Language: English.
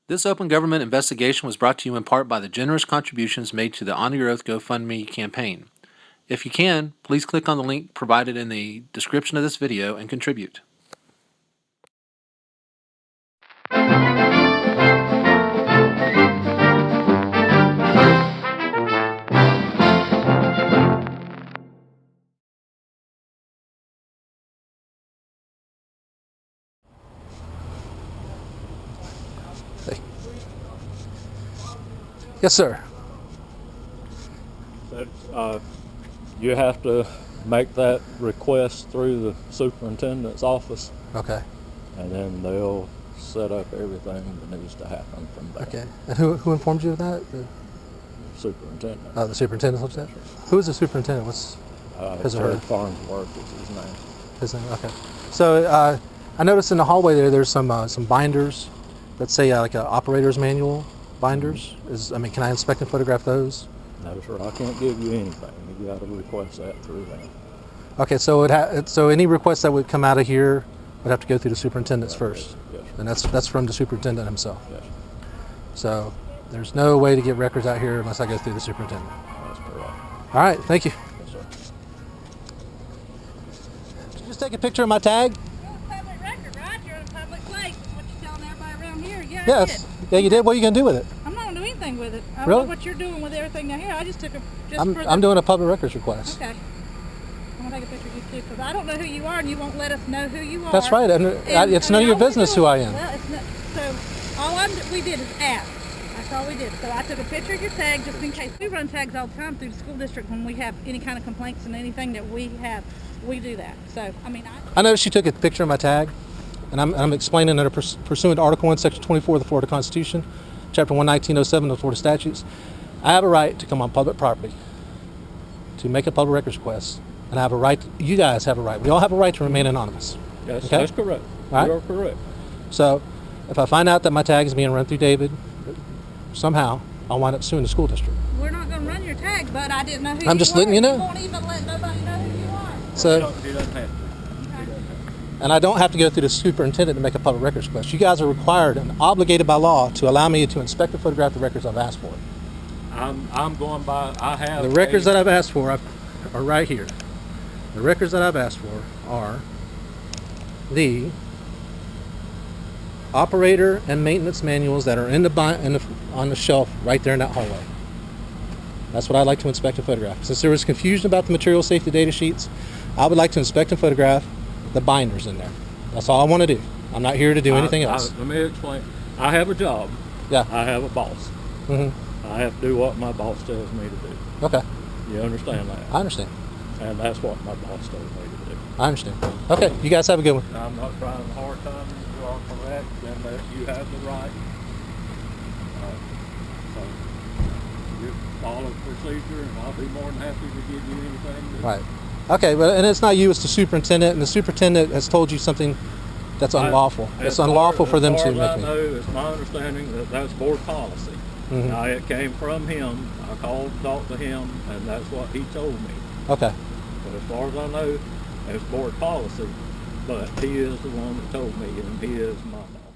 This open government investigation was brought to you in part by the generous contributions made to the Honor Your Oath GoFundMe campaign. If you can, please click on the link provided in the description of this video and contribute. Yes, sir. You have to make that request through the superintendent's office, Okay. and then they'll set up everything that needs to happen from there. Okay. And who informed you of that? The Superintendent. the superintendent looked at it? Who is the superintendent? What's his or her? Farnsworth is his name. His name? Okay. So I noticed in the hallway there's some binders that say like an operator's manual binders. Can I inspect and photograph those? No, sir, I can't give you anything. You got to request that through them. Okay, so so any request that would come out of here would have to go through the superintendent's first. Yes, sir. And that's from the superintendent himself. Yes, sir. So there's no way to get records out here unless I go through the superintendent. That's correct. All right, thank you. Yes, sir. Did you just take a picture of my tag? You're a public record, right? You're in a public place. That's what you're telling everybody around here. Yeah, Yes. I did. Yeah, you did. What are you gonna do with it? I'm not gonna do anything with it. I Really? don't know what you're doing with everything down here. I just took a I'm doing a public records request. Okay. I'm gonna take a picture of you too, because I don't know who you are, and you won't let us know who you are. That's right. And it's none of your all we're business doing- who I am. Well, it's not, so all we did is ask. That's all we did. So I took a picture of your tag just in case. We run tags all the time through the school district when we have any kind of complaints and anything that we have. We do that. So I noticed you took a picture of my tag, and I'm explaining under pursuant to Article 1, Section 24 of the Florida Constitution, Chapter 11907 of the Florida Statutes, I have a right to come on public property to make a public records request, and I have a right. You guys have a right. We all have a right to remain anonymous. Yes, Okay? that's correct. All right? You're correct. So, if I find out that my tag is being run through David, somehow I'll wind up suing the school district. we're not gonna run your tag, but I didn't know who you were. I'm just letting you know. You won't even let nobody know who you are. So, He doesn't have to. and I don't have to go through the superintendent to make a public records request. You guys are required and obligated by law to allow me to inspect and photograph the records I've asked for. I'm going by. I have The records that I've asked for are right here. The records that I've asked for are the operator and maintenance manuals that are on the shelf right there in that hallway. That's what I'd like to inspect and photograph. Since there was confusion about the material safety data sheets, I would like to inspect and photograph the binders in there. That's all I want to do. I'm not here to do anything else. Let me explain. I have a job. Yeah. I have a boss. Mm-hmm. I have to do what my boss tells me to do. Okay. You understand that? I understand. And that's what my boss told me to do. I understand. Okay. You guys have a good one. I'm not trying a hard time. You are correct, and that you have the right. So you follow procedure, and I'll be more than happy to give you anything. Right. Okay, but and it's not you, it's the superintendent, and the superintendent has told you something that's unlawful. It's unlawful for them to make me. As far as I know, it's my understanding that that's board policy. Mhm. Now, it came from him. I called, talked to him, and that's what he told me. Okay. But as far as I know, it's board policy. But he is the one that told me, and he is my boss.